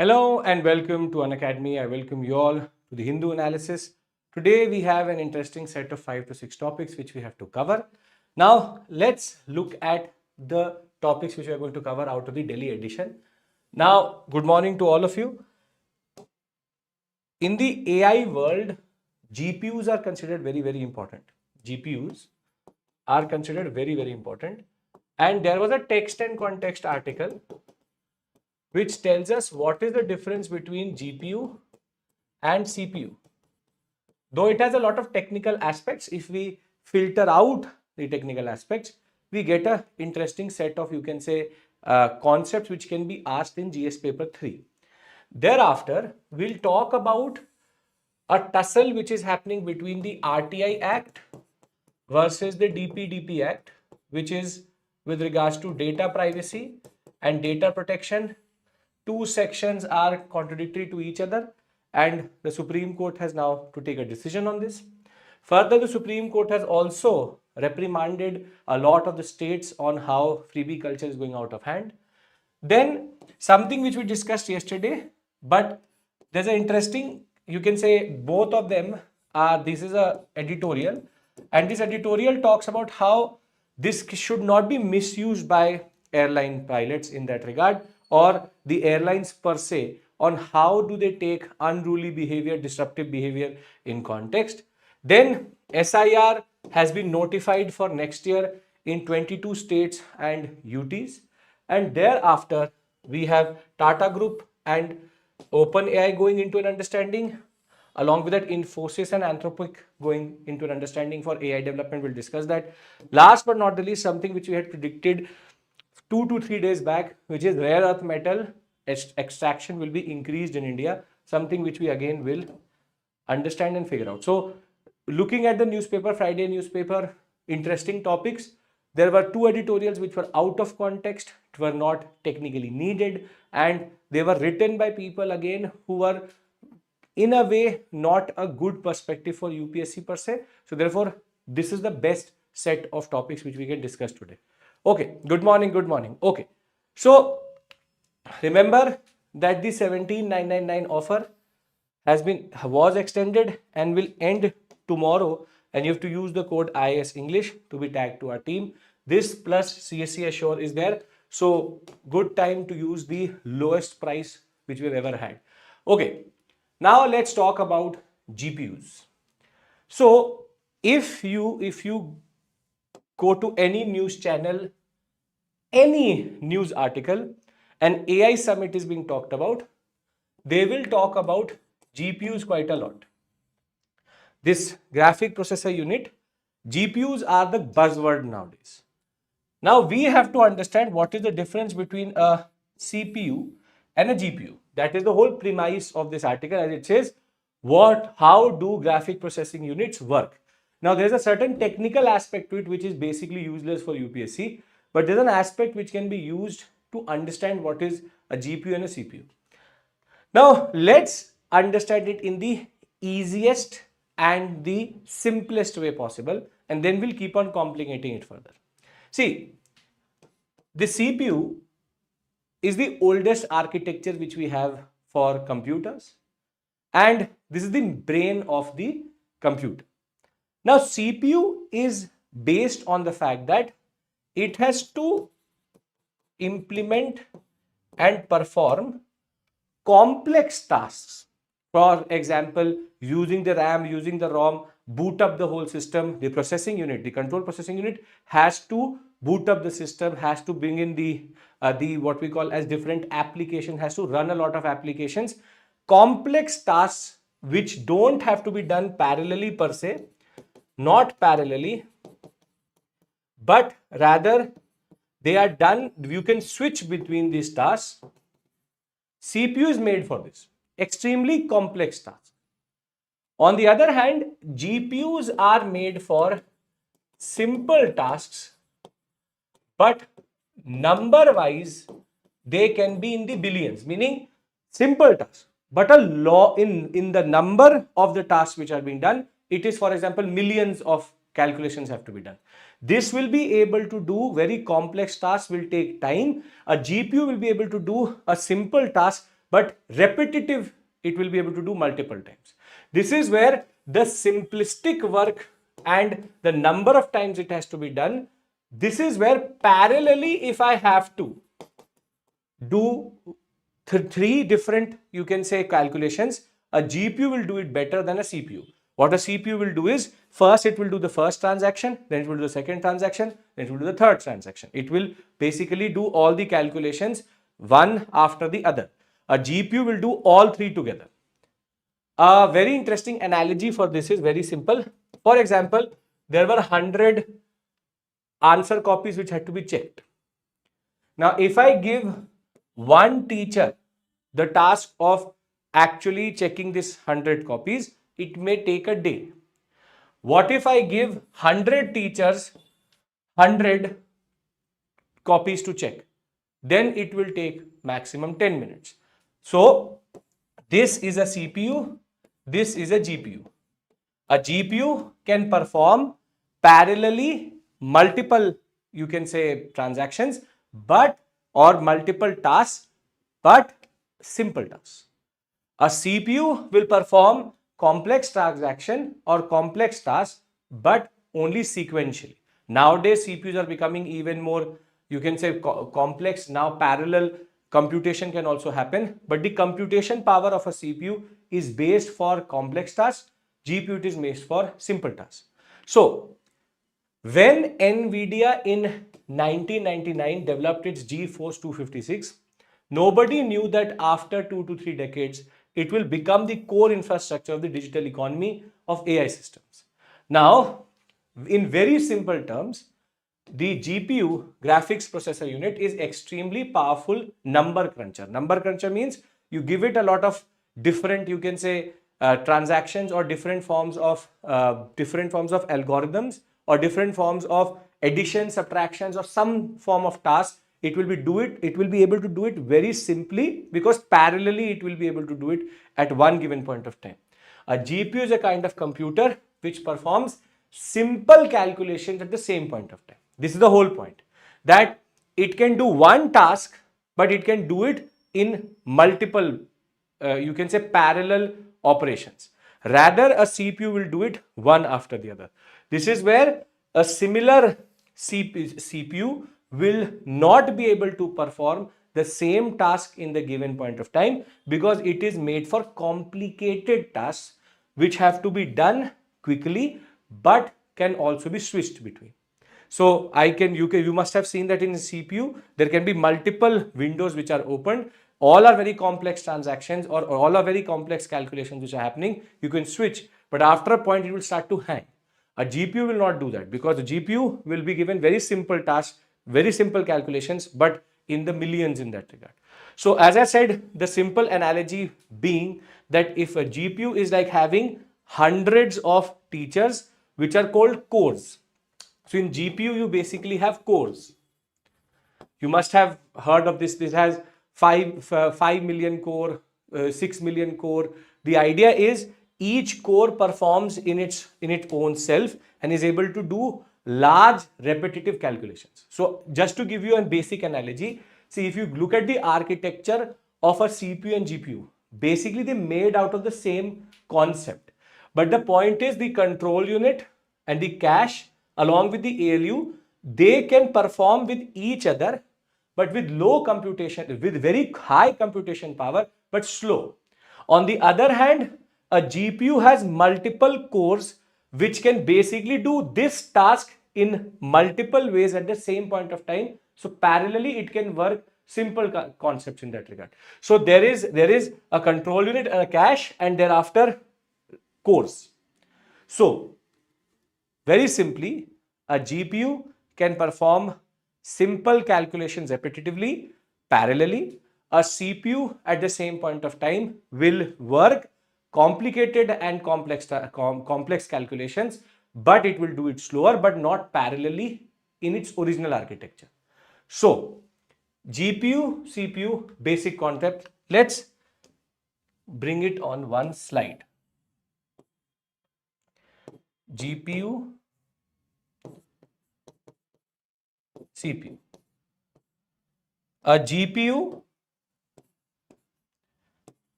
Hello and welcome to Unacademy. I welcome you all to the Hindu analysis. Today we have an interesting set of 5 to 6 topics which we have to cover. Now let's look at the topics which we are going to cover out of the Delhi edition. Now, good morning to all of you. In the AI world, GPUs are considered very important. GPUs are considered very important. And there was a text and context article which tells us what is the difference between GPU and CPU. Though it has a lot of technical aspects, if we filter out the technical aspects, we get an interesting set of, you can say, concepts which can be asked in GS paper 3. Thereafter, we'll talk about a tussle which is happening between the RTI Act versus the DPDP Act, which is with regards to data privacy and data protection. Two sections are contradictory to each other, and the Supreme Court has now to take a decision on this. Further, the Supreme Court has also reprimanded a lot of the states on how freebie culture is going out of hand. Then something which we discussed yesterday, but there's an interesting, you can say both of them are, this is a editorial, and this editorial talks about how this should not be misused by airline pilots in that regard, or the airlines per se, on how do they take unruly behavior, disruptive behavior in context. Then SIR has been notified for next year in 22 states and UTs. And thereafter, we have Tata Group and OpenAI going into an understanding. Along with that, Infosys and Anthropic going into an understanding for AI development. We'll discuss that. Last but not the least, something which we had predicted 2 to 3 days back, which is rare earth metal extraction will be increased in India, something which we again will understand and figure out. So looking at the newspaper, Friday newspaper, interesting topics. There were two editorials which were out of context, were not technically needed, and they were written by people again who were in a way not a good perspective for UPSC per se. So therefore, this is the best set of topics which we can discuss today. Okay, good morning. Okay, so remember that the 17,999 offer was extended and will end tomorrow, and you have to use the code IAS English to be tagged to our team. This plus CSE Assure is there, so good time to use the lowest price which we've ever had. Okay, now let's talk about GPUs. So if you go to any news channel, any news article, an AI summit is being talked about, they will talk about GPUs quite a lot. This graphic processor unit, GPUs are the buzzword nowadays. Now we have to understand what is the difference between a CPU and a GPU. That is the whole premise of this article, as it says, how do graphic processing units work? Now there's a certain technical aspect to it which is basically useless for UPSC, but there's an aspect which can be used to understand what is a GPU and a CPU. Now let's understand it in the easiest and the simplest way possible, and then we'll keep on complicating it further. See, the CPU is the oldest architecture which we have for computers, and this is the brain of the computer. Now CPU is based on the fact that it has to implement and perform complex tasks. For example, using the RAM, using the ROM, boot up the whole system. The processing unit, the control processing unit has to boot up the system, has to bring in the what we call as different applications, has to run a lot of applications. Complex tasks which don't have to be done parallelly per se, not parallelly, but rather they are done, you can switch between these tasks. CPU is made for this, extremely complex tasks. On the other hand, GPUs are made for simple tasks, but number wise, they can be in the billions, meaning simple tasks, but in the number of the tasks which are being done, it is, for example, millions of calculations have to be done. This will be able to do very complex tasks, will take time. A GPU will be able to do a simple task but repetitive, it will be able to do multiple times. This is where the simplistic work and the number of times it has to be done, this is where parallelly, if I have to do three different, you can say, calculations, a GPU will do it better than a CPU. What a CPU will do is, first it will do the first transaction, then it will do the second transaction, then it will do the third transaction. It will basically do all the calculations one after the other. A GPU will do all three together. A very interesting analogy for this is very simple. For example, there were 100 answer copies which had to be checked. Now, if I give one teacher the task of actually checking this 100 copies, it may take a day. What if I give 100 teachers 100 copies to check? Then it will take maximum 10 minutes. So, this is a CPU, this is a GPU. A GPU can perform parallelly multiple, you can say, transactions, but or multiple tasks, but simple tasks. A CPU will perform complex transaction or complex tasks, but only sequentially. Nowadays, CPUs are becoming even more, you can say, complex. Now, parallel computation can also happen, but the computation power of a CPU is based for complex tasks. GPU it is based for simple tasks. So, when NVIDIA in 1999 developed its GeForce 256, nobody knew that after 2 to 3 decades, it will become the core infrastructure of the digital economy of AI systems. Now, in very simple terms, the GPU, graphics processor unit, is extremely powerful number cruncher. Number cruncher means you give it a lot of different, you can say, transactions or different forms of algorithms or different forms of addition, subtractions, or some form of task. It will be able to do it very simply, because parallelly it will be able to do it at one given point of time. A GPU is a kind of computer which performs simple calculations at the same point of time. This is the whole point, that it can do one task, but it can do it in multiple, you can say, parallel operations. Rather, a CPU will do it one after the other. This is where a similar CPU will not be able to perform the same task in the given point of time, because it is made for complicated tasks which have to be done quickly but can also be switched between. So you must have seen that in the CPU, there can be multiple windows which are opened. All are very complex transactions, or all are very complex calculations which are happening. You can switch, but after a point, it will start to hang. A GPU will not do that, because the GPU will be given very simple tasks, very simple calculations, but in the millions in that regard. So as I said, the simple analogy being that if a GPU is like having hundreds of teachers which are called cores. So in GPU, you basically have cores. You must have heard of this. This has 5 million core, 6 million core. The idea is each core performs in its own self and is able to do large repetitive calculations. So just to give you a basic analogy, see, if you look at the architecture of a CPU and GPU, basically they made out of the same concept. But the point is, the control unit and the cache along with the ALU, they can perform with each other, but with low computation, with very high computation power, but slow. On the other hand, a GPU has multiple cores which can basically do this task in multiple ways at the same point of time. So parallelly, it can work simple concepts in that regard. So there is a control unit and a cache, and thereafter cores. So very simply, a GPU can perform simple calculations repetitively, parallelly. A CPU at the same point of time will work complicated and complex calculations, but it will do it slower, but not parallelly in its original architecture. So, GPU, CPU, basic concept. Let's bring it on one slide. GPU, CPU. A GPU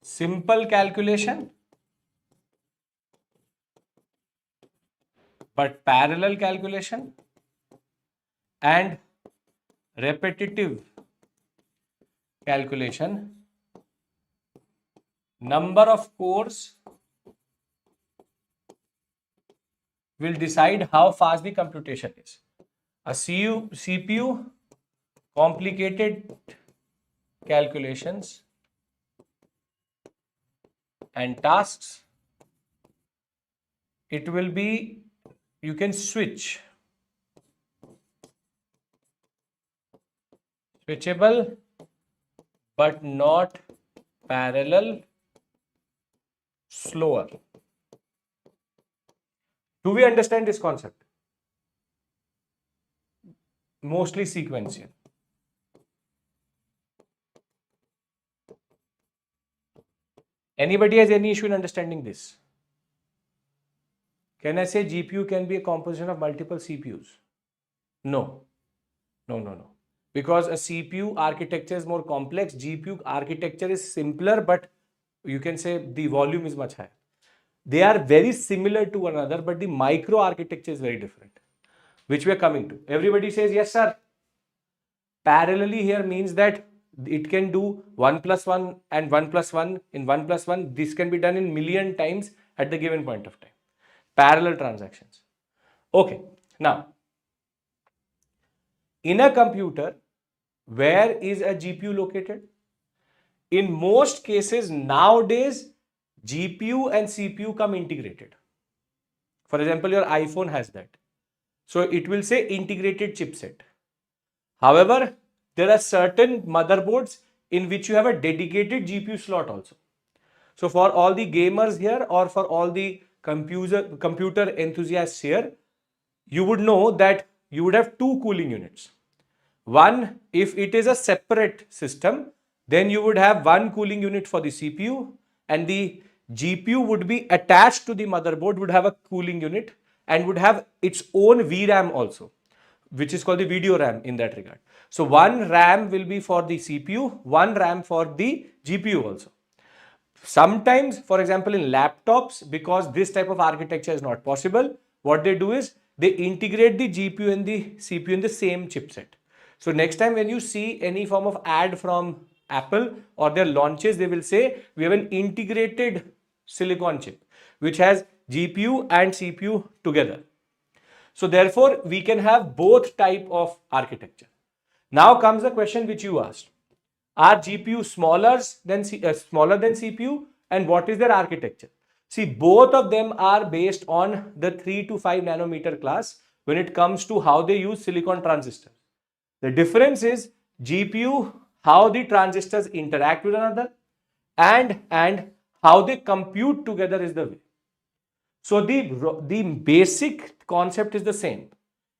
simple calculation, but parallel calculation, and repetitive calculation, number of cores will decide how fast the computation is. A CPU, complicated calculations and tasks, it will be, you can switchable, but not parallel, slower. Do we understand this concept? Mostly sequential. Anybody has any issue in understanding this? Can I say GPU can be a composition of multiple CPUs? No. No. Because a CPU architecture is more complex, GPU architecture is simpler, but you can say the volume is much higher. They are very similar to one another, but the micro architecture is very different, which we are coming to. Everybody says, yes, sir. Parallelly here means that it can do 1 plus 1 and 1 plus 1 in 1 plus 1. This can be done in million times at the given point of time. Parallel transactions. Okay. Now, in a computer, where is a GPU located? In most cases nowadays, GPU and CPU come integrated. For example, your iPhone has that. So it will say integrated chipset. However, there are certain motherboards in which you have a dedicated GPU slot also. So for all the gamers here or for all the computer enthusiasts here, you would know that you would have two cooling units. One, if it is a separate system, then you would have one cooling unit for the CPU, and the GPU would be attached to the motherboard, would have a cooling unit and would have its own VRAM also, which is called the video RAM in that regard. So one RAM will be for the CPU, one RAM for the GPU also. Sometimes, for example, in laptops, because this type of architecture is not possible, what they do is they integrate the GPU and the CPU in the same chipset. So next time when you see any form of ad from Apple or their launches, they will say we have an integrated silicon chip which has GPU and CPU together. So therefore, we can have both type of architecture. Now comes the question which you asked. Are GPU smaller than CPU, and what is their architecture? See, both of them are based on the 3 to 5 nanometer class when it comes to how they use silicon transistors. The difference is GPU, how the transistors interact with another, and how they compute together is the way. So the basic concept is the same.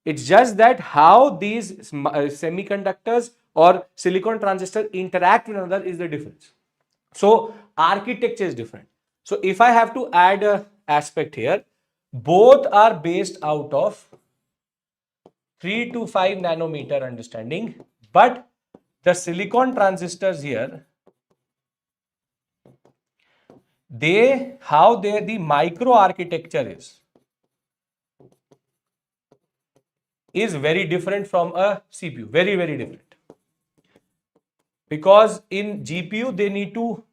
It's just that how these semiconductors or silicon transistors interact with another is the difference. So architecture is different. So if I have to add an aspect here, both are based out of 3 to 5 nanometer understanding, but the silicon transistors here, the micro architecture is very different from a CPU, very, very different. Because in GPU, they need to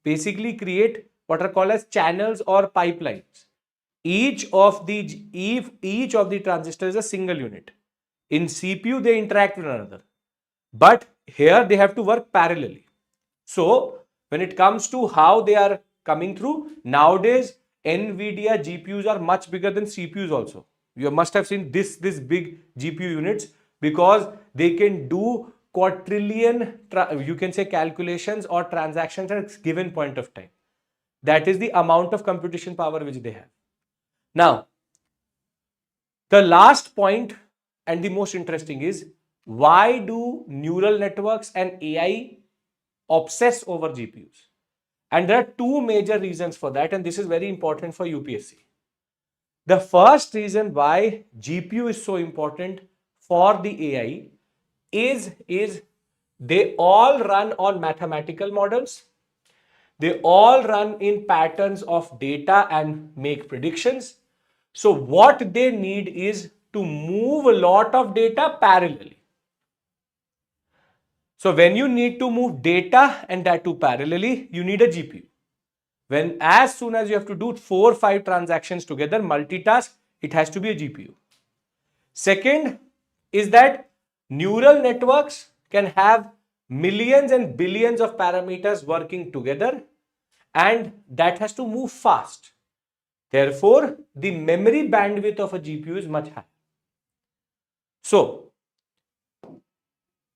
basically create what are called as channels or pipelines. Each of the transistors is a single unit. In CPU, they interact with another. But here they have to work parallelly. So when it comes to how they are coming through, nowadays NVIDIA GPUs are much bigger than CPUs also. You must have seen this big GPU units because they can do quadrillion, you can say calculations or transactions at a given point of time. That is the amount of computation power which they have. Now, the last point and the most interesting is, why do neural networks and AI obsess over GPUs? And there are two major reasons for that, and this is very important for UPSC. The first reason why GPU is so important for the AI is they all run on mathematical models. They all run in patterns of data and make predictions. So what they need is to move a lot of data parallelly. So when you need to move data and that too parallelly, you need a GPU. When as soon as you have to do 4 or 5 transactions together, multitask, it has to be a GPU. Second is that neural networks can have millions and billions of parameters working together, and that has to move fast. Therefore, the memory bandwidth of a GPU is much higher. So,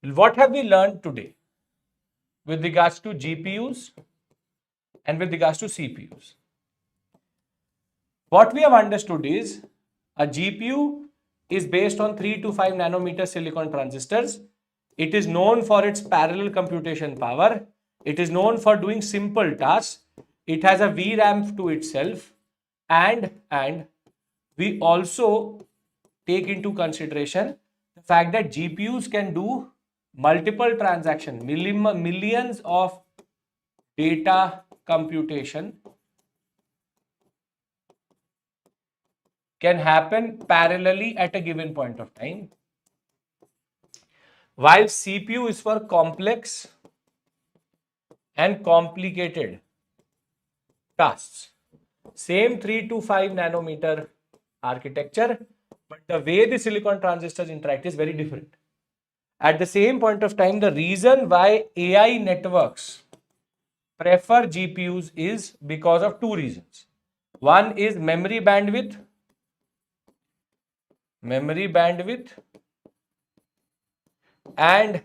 what have we learned today with regards to GPUs and with regards to CPUs? What we have understood is a GPU is based on 3 to 5 nanometer silicon transistors. It is known for its parallel computation power. It is known for doing simple tasks. It has a VRAM to itself, and we also take into consideration the fact that GPUs can do multiple transactions, millions of data computation can happen parallelly at a given point of time, while CPU is for complex and complicated tasks. Same 3 to 5 nanometer architecture, but the way the silicon transistors interact is very different. At the same point of time, the reason why AI networks prefer GPUs is because of 2 reasons. One is memory bandwidth, and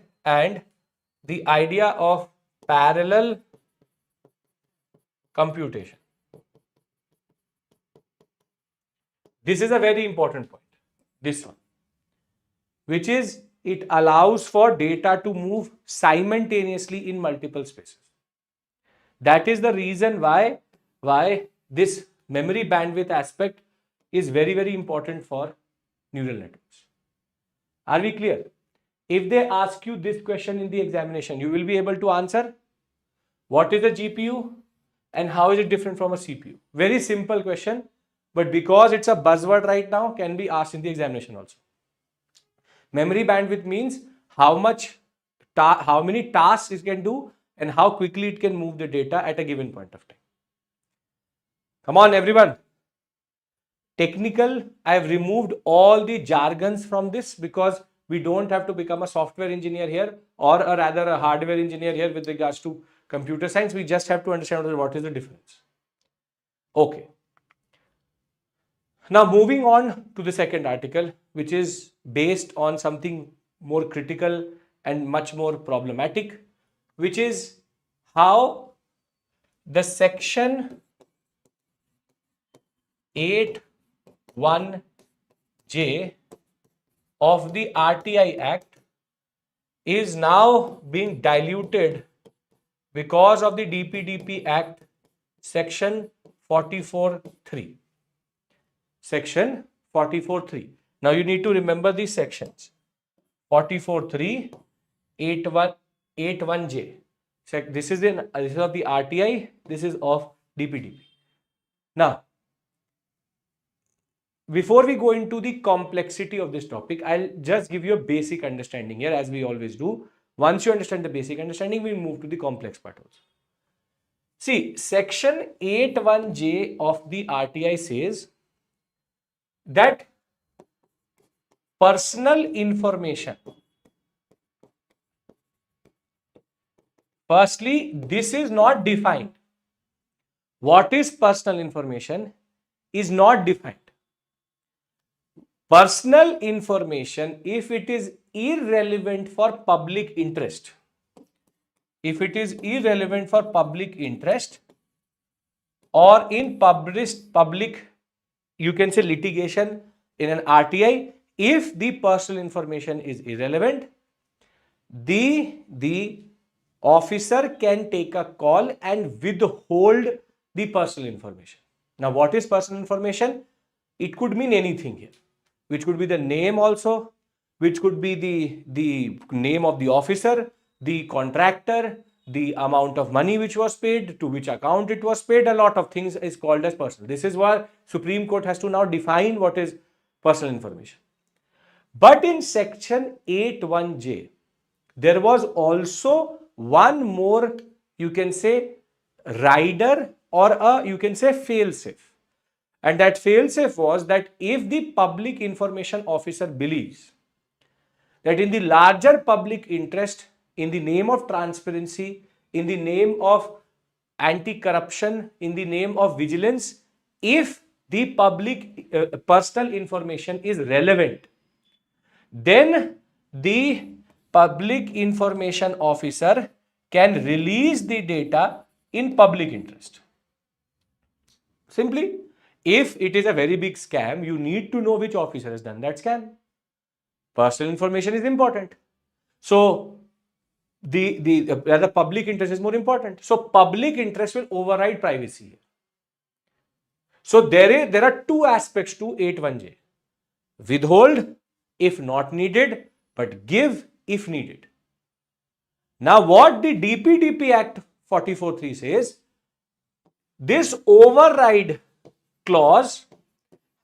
the idea of parallel computation. This is a very important point, this one, which is it allows for data to move simultaneously in multiple spaces. That is the reason why this memory bandwidth aspect is very, very important for neural networks. Are we clear? If they ask you this question in the examination, you will be able to answer what is a GPU and how is it different from a CPU. Very simple question, but because it's a buzzword right now, can be asked in the examination also. Memory bandwidth means how many tasks it can do and how quickly it can move the data at a given point of time. Come on, everyone. Technical, I have removed all the jargons from this because we don't have to become a software engineer here, or rather a hardware engineer here with regards to computer science. We just have to understand what is the difference. Okay. Now moving on to the second article, which is based on something more critical and much more problematic, which is how the section 8(1)(j) of the RTI Act is now being diluted because of the DPDP Act section 44(3). Section 44(3). Now you need to remember these sections. 44(3), 8(1)(j). This is of the RTI, this is of DPDP. Now, before we go into the complexity of this topic, I'll just give you a basic understanding here, as we always do. Once you understand the basic understanding, we'll move to the complex part also. See, section 8(1)(j) of the RTI says that personal information, firstly, this is not defined. What is personal information is not defined. Personal information, if it is irrelevant for public interest, or in public, you can say litigation in an RTI, if the personal information is irrelevant, the officer can take a call and withhold the personal information. Now, what is personal information? It could mean anything here, which could be the name also, which could be the name of the officer, the contractor, the amount of money which was paid, to which account it was paid, a lot of things is called as personal. This is why Supreme Court has to now define what is personal information. But in section 8(1)(j), there was also one more, you can say, rider or a, you can say, fail-safe. And that fail-safe was that if the public information officer believes that in the larger public interest, in the name of transparency, in the name of anti-corruption, in the name of vigilance, if the public personal information is relevant, then the public information officer can release the data in public interest. Simply, if it is a very big scam, you need to know which officer has done that scam. Personal information is important. So, the public interest is more important. So, public interest will override privacy. So, there are two aspects to 8(1)(j). Withhold if not needed, but give if needed. Now, what the DPDP Act 44(3) says, this override clause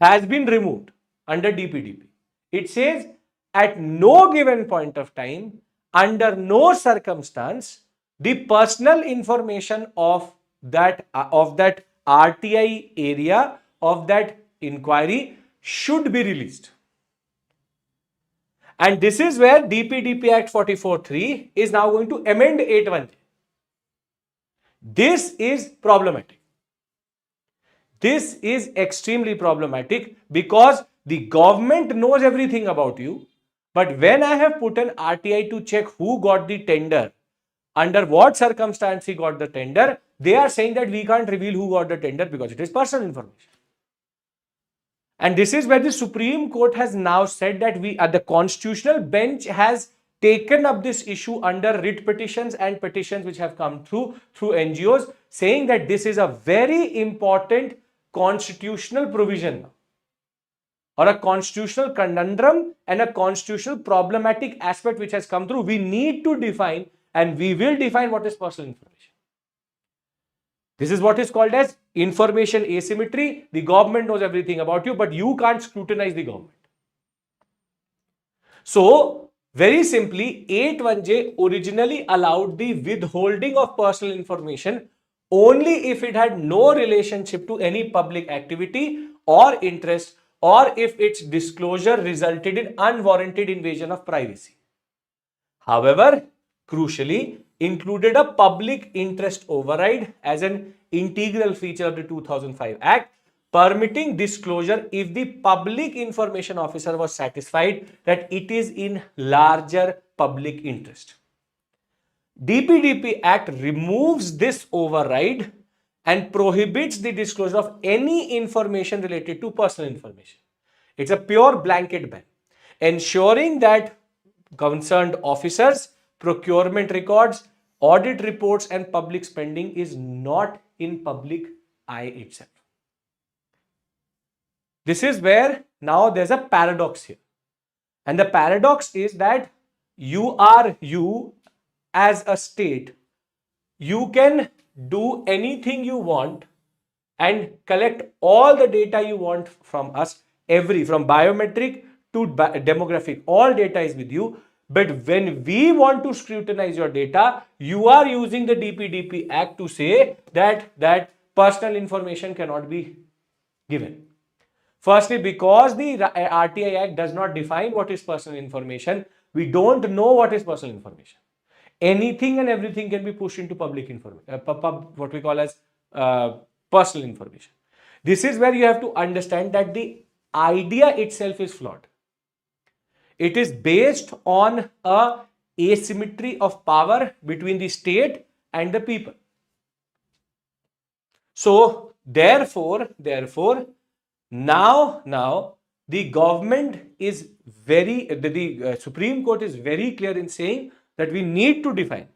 has been removed under DPDP. It says, at no given point of time, under no circumstance, the personal information of that RTI area, of that inquiry, should be released. And this is where DPDP Act 44(3) is now going to amend 8(1)(j). This is problematic. This is extremely problematic because the government knows everything about you. But when I have put an RTI to check who got the tender, under what circumstance he got the tender, they are saying that we can't reveal who got the tender because it is personal information. And this is where the Supreme Court has now said that the constitutional bench has taken up this issue under writ petitions and petitions which have come through NGOs, saying that this is a very important constitutional provision or a constitutional conundrum and a constitutional problematic aspect which has come through. We need to define, and we will define, what is personal information. This is what is called as information asymmetry. The government knows everything about you, but you can't scrutinize the government. So, very simply, 8(1)(j) originally allowed the withholding of personal information only if it had no relationship to any public activity or interest, or if its disclosure resulted in unwarranted invasion of privacy. However, crucially, included a public interest override as an integral feature of the 2005 Act, permitting disclosure if the public information officer was satisfied that it is in larger public interest. DPDP Act removes this override and prohibits the disclosure of any information related to personal information. It's a pure blanket ban, ensuring that concerned officers, procurement records, audit reports and public spending is not in public eye itself. This is where now there's a paradox here. And the paradox is that you as a state, you can do anything you want and collect all the data you want from us, from biometric to demographic, all data is with you. But when we want to scrutinize your data, you are using the DPDP Act to say that personal information cannot be given. Firstly, because the RTI Act does not define what is personal information, we don't know what is personal information. Anything and everything can be pushed into public information, what we call as personal information. This is where you have to understand that the idea itself is flawed. It is based on a asymmetry of power between the state and the people. So, therefore, now the government is the Supreme Court is very clear in saying that we need to define.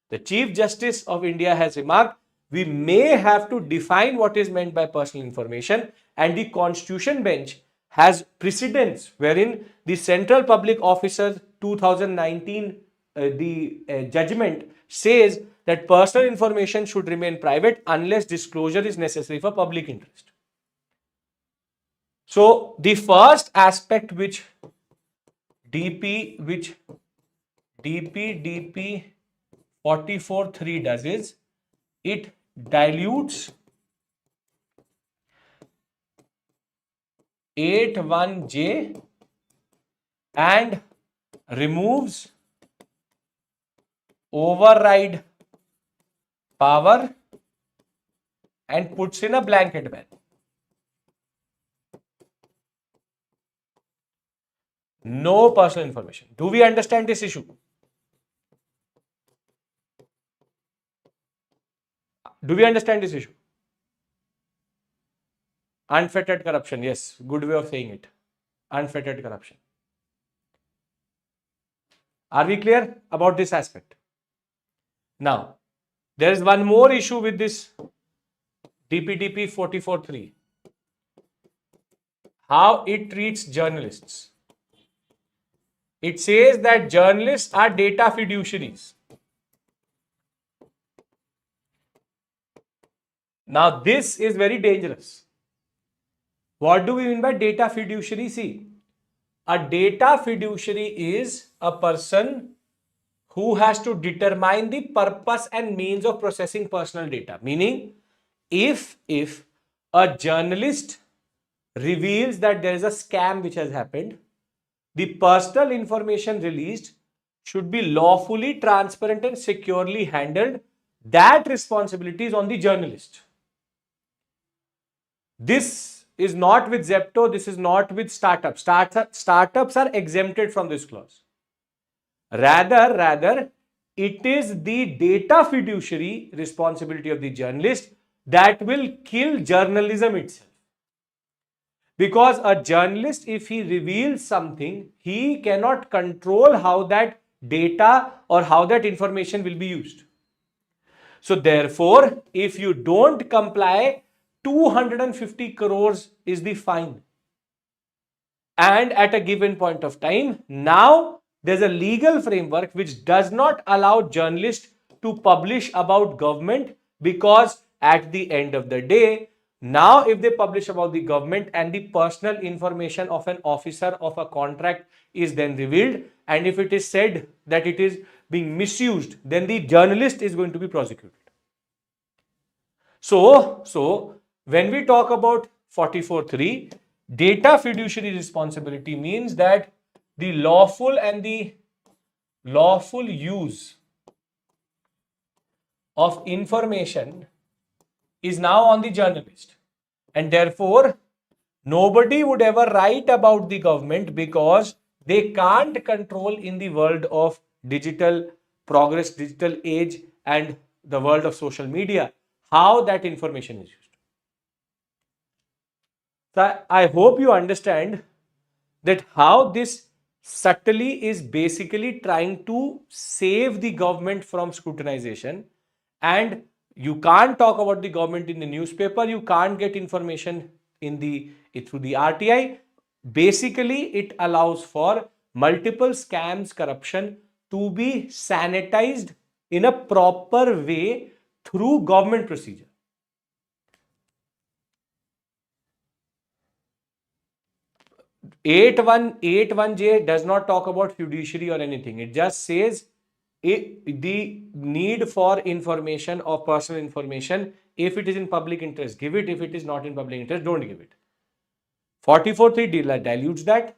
The Chief Justice of India has remarked, we may have to define what is meant by personal information, and the Constitution Bench has precedents wherein the Central Public Officer 2019 judgment says that personal information should remain private unless disclosure is necessary for public interest. So the first aspect which DP 44.3 does is it dilutes 8.1J and removes override power and puts in a blanket ban. No personal information. Do we understand this issue? Do we understand this issue? Unfettered corruption. Yes, good way of saying it. Unfettered corruption. Are we clear about this aspect? Now, there is one more issue with this DPDP 44.3. How it treats journalists. It says that journalists are data fiduciaries. Now, this is very dangerous. What do we mean by data fiduciary? See, a data fiduciary is a person who has to determine the purpose and means of processing personal data. Meaning, if a journalist reveals that there is a scam which has happened, the personal information released should be lawfully, transparent and securely handled. That responsibility is on the journalist. This is not with Zepto, this is not with startups. Startups are exempted from this clause. Rather, it is the data fiduciary responsibility of the journalist that will kill journalism itself. Because a journalist, if he reveals something, he cannot control how that data or how that information will be used. So therefore, if you don't comply, 250 crores is the fine. And at a given point of time, now there's a legal framework which does not allow journalists to publish about government, because at the end of the day, now if they publish about the government and the personal information of an officer of a contract is then revealed, and if it is said that it is being misused, then the journalist is going to be prosecuted. So when we talk about 44.3, data fiduciary responsibility means that the lawful use of information is now on the journalist, and therefore nobody would ever write about the government because they can't control in the world of digital progress, digital age and the world of social media how that information is used. So I hope you understand that how this subtly is basically trying to save the government from scrutinization, and you can't talk about the government in the newspaper, you can't get information through the RTI. Basically, it allows for multiple scams, corruption to be sanitized in a proper way through government procedure. Eight one J does not talk about fiduciary or anything. It just says the need for information or personal information. If it is in public interest, give it. If it is not in public interest, don't give it. 44.3 dilutes that.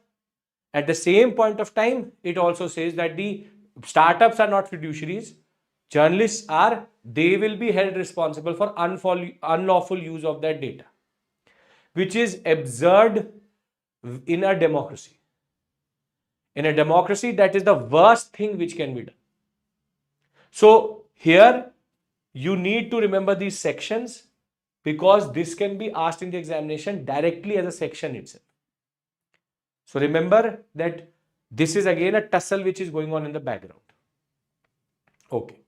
At the same point of time, it also says that the startups are not fiduciaries. Journalists are. They will be held responsible for unlawful use of that data, which is absurd in a democracy. In a democracy, that is the worst thing which can be done. So here you need to remember these sections, because this can be asked in the examination directly as a section itself. So remember that this is again a tussle which is going on in the background. Okay.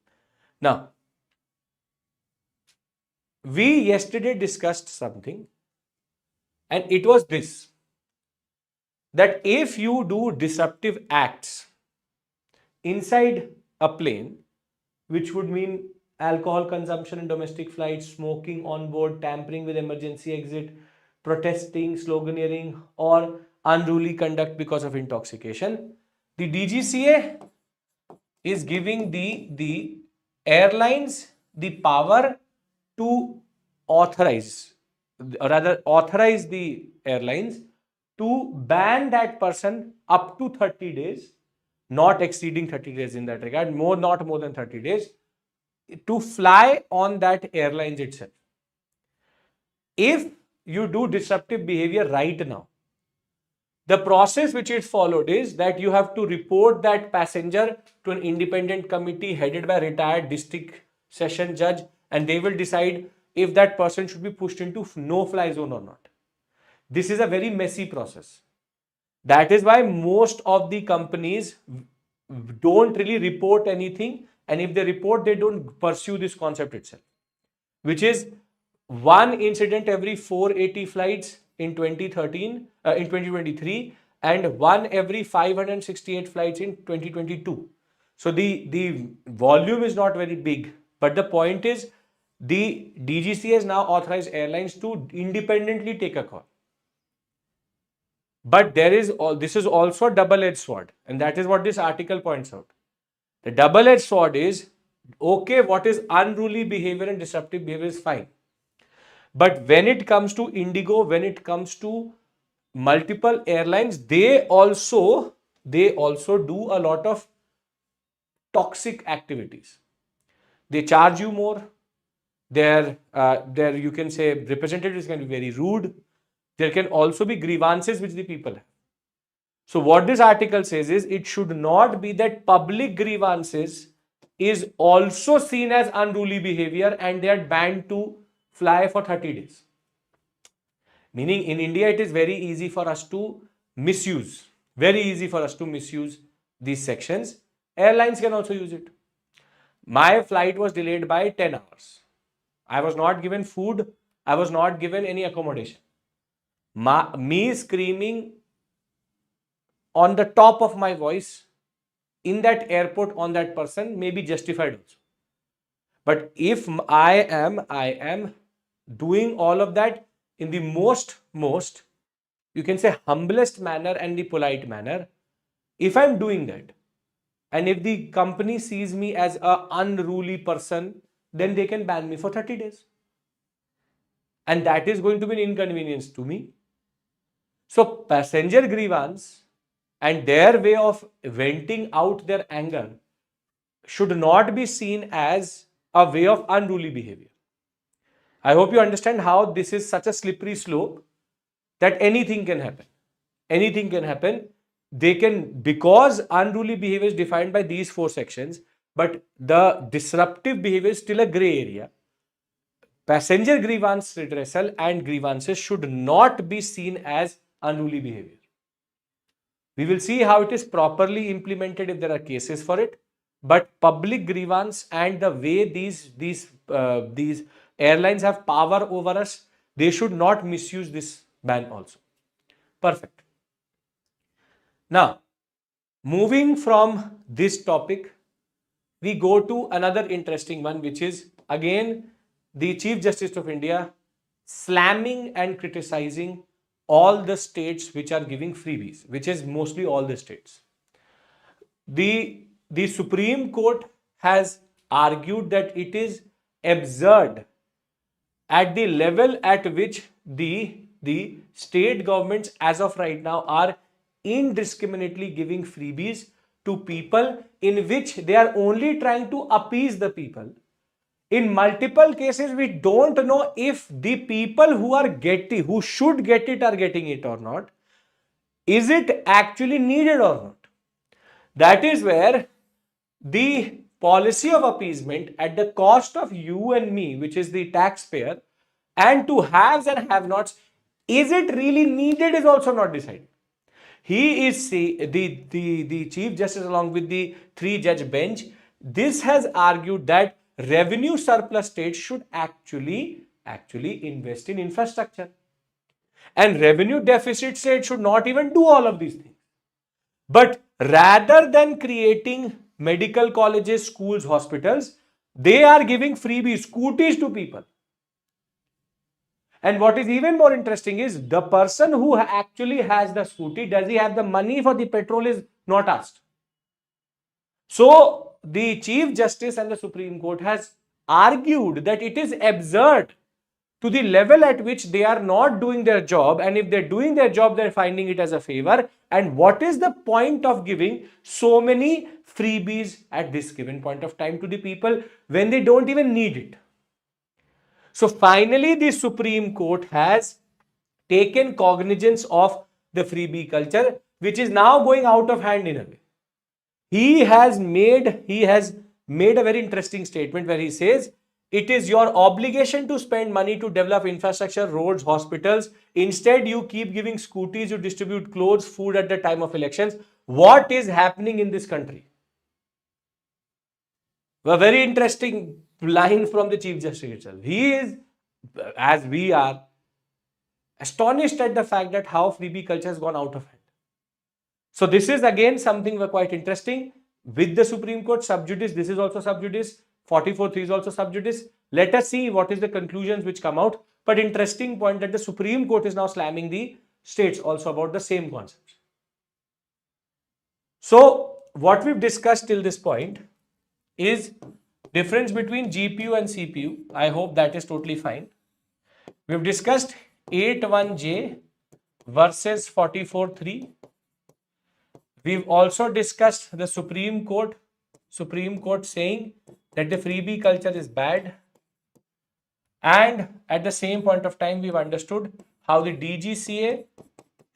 Now, we yesterday discussed something, and it was this, that if you do disruptive acts inside a plane, which would mean alcohol consumption in domestic flights, smoking on board, tampering with emergency exit, protesting, sloganeering, or unruly conduct because of intoxication. The DGCA is giving the airlines the power to authorize, or rather authorize the airlines to ban that person up to 30 days, not exceeding 30 days in that regard, not more than 30 days, to fly on that airlines itself. If you do disruptive behavior right now, the process which is followed is that you have to report that passenger to an independent committee headed by a retired district session judge, and they will decide if that person should be pushed into no-fly zone or not. This is a very messy process. That is why most of the companies don't really report anything, and if they report, they don't pursue this concept itself, which is one incident every 480 flights in 2023, and one every 568 flights in 2022. So the volume is not very big, but the point is the DGCA has now authorized airlines to independently take a call. But this is also a double-edged sword, and that is what this article points out. The double-edged sword is, okay, what is unruly behavior and disruptive behavior is fine. But when it comes to Indigo, when it comes to multiple airlines, they also do a lot of toxic activities. They charge you more. Their you can say representatives can be very rude. There can also be grievances which the people have. So what this article says is, it should not be that public grievances is also seen as unruly behavior and they are banned to fly for 30 days. Meaning in India, it is very easy for us to misuse these sections. Airlines can also use it. My flight was delayed by 10 hours. I was not given food. I was not given any accommodation. Me screaming on the top of my voice in that airport on that person may be justified also. But if I am doing all of that in the most, you can say, humblest manner and the polite manner, if I'm doing that, and if the company sees me as an unruly person, then they can ban me for 30 days. And that is going to be an inconvenience to me. So passenger grievance and their way of venting out their anger should not be seen as a way of unruly behavior. I hope you understand how this is such a slippery slope that anything can happen. Anything can happen. They can, because unruly behavior is defined by these 4 sections, but the disruptive behavior is still a gray area. Passenger grievance redressal and grievances should not be seen as unruly behavior. We will see how it is properly implemented if there are cases for it. But public grievance and the way these airlines have power over us, they should not misuse this ban also. Perfect. Now, moving from this topic, we go to another interesting one, which is again the Chief Justice of India slamming and criticizing all the states which are giving freebies, which is mostly all the states. The Supreme Court has argued that it is absurd at the level at which the state governments as of right now are indiscriminately giving freebies to people in which they are only trying to appease the people. In multiple cases, we don't know if the people who should get it are getting it or not. Is it actually needed or not? That is where the policy of appeasement at the cost of you and me, which is the taxpayer, and to haves and have-nots, is it really needed is also not decided. He is the Chief Justice along with the 3-judge bench. This has argued that revenue surplus states should actually invest in infrastructure. And revenue deficit states should not even do all of these things. But rather than creating medical colleges, schools, hospitals, they are giving freebies, scooties to people. And what is even more interesting is the person who actually has the scooty, does he have the money for the petrol is not asked. So the Chief Justice and the Supreme Court has argued that it is absurd to the level at which they are not doing their job, and if they're doing their job, they're finding it as a favor. And what is the point of giving so many freebies at this given point of time to the people when they don't even need it? So finally, the Supreme Court has taken cognizance of the freebie culture, which is now going out of hand in a way. He has made a very interesting statement where he says it is your obligation to spend money to develop infrastructure, roads, hospitals. Instead, you keep giving scooties, you distribute clothes, food at the time of elections. What is happening in this country? A very interesting line from the Chief Justice itself. He is, as we are, astonished at the fact that how freebie culture has gone out of hand. So this is again something quite interesting. With the Supreme Court sub judice, this is also sub judice. 44.3 is also sub judice. Let us see what is the conclusions which come out. But interesting point that the Supreme Court is now slamming the states also about the same concepts. So what we've discussed till this point is difference between GPU and CPU. I hope that is totally fine. We've discussed 8.1J versus 44.3. We've also discussed the Supreme Court saying that the freebie culture is bad. And at the same point of time, we've understood how the DGCA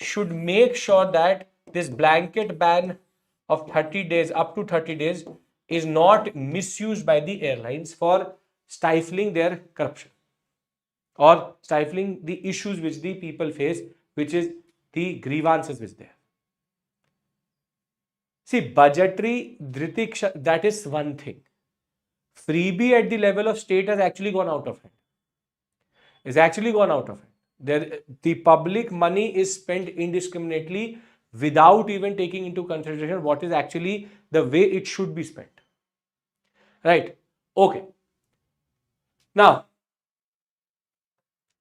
should make sure that this blanket ban of 30 days, up to 30 days, is not misused by the airlines for stifling their corruption or stifling the issues which the people face, which is the grievances which they have. See, budgetary dhritik, that is one thing. Freebie at the level of state has actually gone out of hand. The public money is spent indiscriminately without even taking into consideration what is actually the way it should be spent. Right? Okay. Now,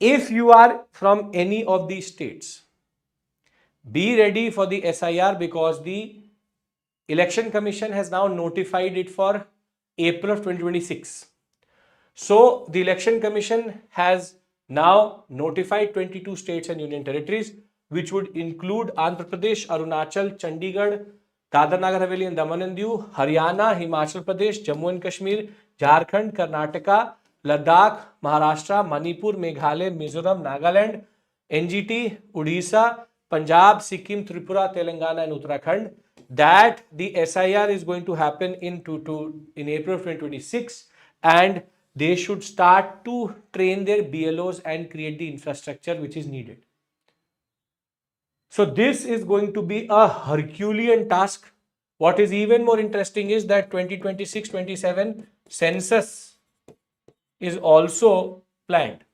if you are from any of these states, be ready for the SIR because the Election Commission has now notified it for April of 2026. So the Election Commission has now notified 22 states and union territories, which would include Andhra Pradesh, Arunachal, Chandigarh, Dadar Nagar Haveli and Daman and Diu, Haryana, Himachal Pradesh, Jammu and Kashmir, Jharkhand, Karnataka, Ladakh, Maharashtra, Manipur, Meghalaya, Mizoram, Nagaland, NGT, Odisha, Punjab, Sikkim, Tripura, Telangana and Uttarakhand. That the SIR is going to happen in April of 2026, and they should start to train their BLOs and create the infrastructure which is needed. So this is going to be a Herculean task. What is even more interesting is that 2026-27 census is also planned.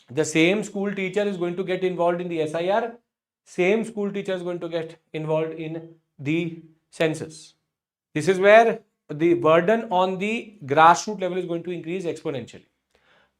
The same school teacher is going to get involved in the SIR. Same school teacher is going to get involved in the census. This is where the burden on the grassroots level is going to increase exponentially.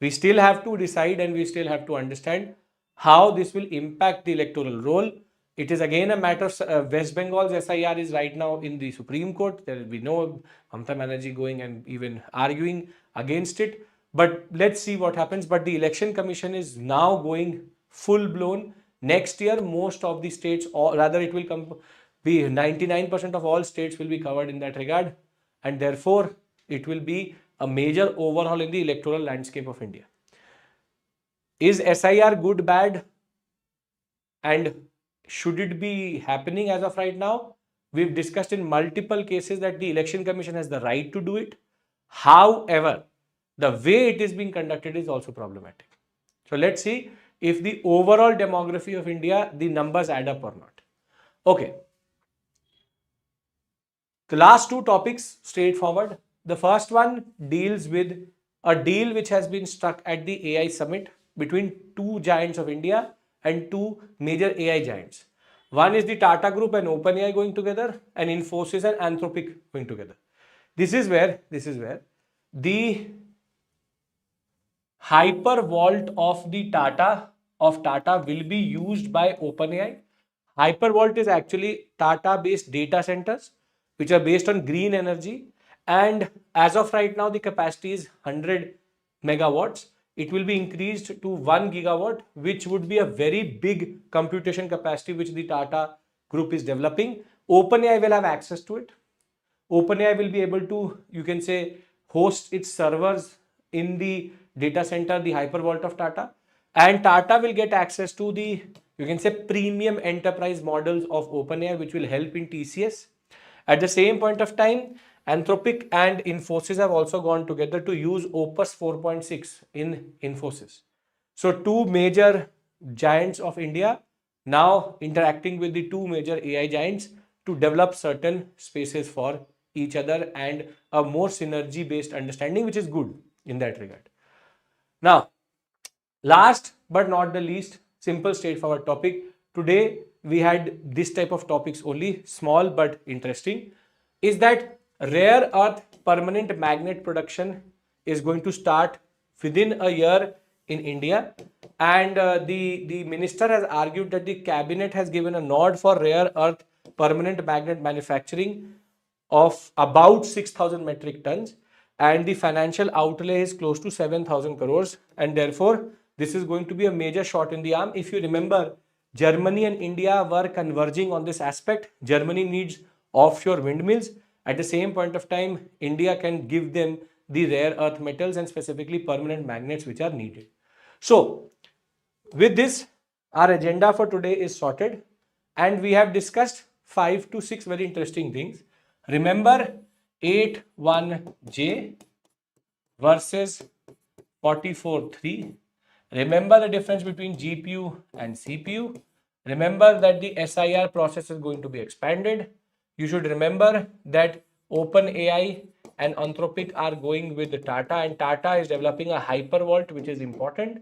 We still have to decide and we still have to understand how this will impact the electoral roll. It is again a matter of West Bengal's SIR is right now in the Supreme Court. There will be no Mamata Banerjee going and even arguing against it. But let's see what happens. But the Election Commission is now going full blown. Next year, most of the states, or rather it will be 99% of all states will be covered in that regard. And therefore, it will be a major overhaul in the electoral landscape of India. Is SIR good, bad? And should it be happening as of right now? We've discussed in multiple cases that the Election Commission has the right to do it. However, the way it is being conducted is also problematic. So let's see if the overall demography of India, the numbers add up or not. Okay. The last two topics, straightforward. The first one deals with a deal which has been struck at the AI summit between two giants of India and two major AI giants. One is the Tata Group and OpenAI going together, and Infosys and Anthropic going together. This is where the hyper vault of the Tata will be used by OpenAI. Hypervault is actually Tata-based data centers which are based on green energy, and as of right now the capacity is 100 megawatts. It will be increased to 1 gigawatt, which would be a very big computation capacity which the Tata Group is developing. OpenAI will have access to it. OpenAI will be able to, you can say, host its servers in the data center, the hypervault of Tata, and Tata will get access to the, you can say, premium enterprise models of OpenAI, which will help in TCS. At the same point of time, Anthropic and Infosys have also gone together to use Opus 4.6 in Infosys. So two major giants of India now interacting with the two major AI giants to develop certain spaces for each other and a more synergy based understanding, which is good in that regard. Now, last but not the least, simple straightforward topic. Today we had this type of topics only, small but interesting, is that rare earth permanent magnet production is going to start within a year in India, and the minister has argued that the cabinet has given a nod for rare earth permanent magnet manufacturing of about 6,000 metric tons, and the financial outlay is close to 7,000 crores, and therefore this is going to be a major shot in the arm. If you remember, Germany and India were converging on this aspect. Germany needs offshore windmills. At the same point of time, India can give them the rare earth metals and specifically permanent magnets which are needed. So with this, our agenda for today is sorted, and we have discussed 5 to 6 very interesting things. Remember 81J versus 44.3. Remember the difference between GPU and CPU. Remember that the SIR process is going to be expanded. You should remember that OpenAI and Anthropic are going with the Tata, and Tata is developing a hypervault, which is important.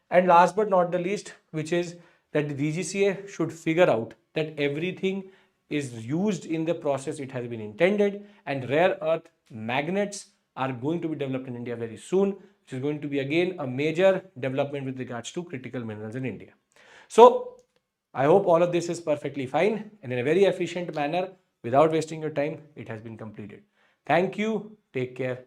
And last but not the least, which is that the DGCA should figure out that everything is used in the process it has been intended, and rare earth magnets are going to be developed in India very soon, which is going to be again a major development with regards to critical minerals in India. So I hope all of this is perfectly fine and in a very efficient manner without wasting your time. It has been completed. Thank you. Take care.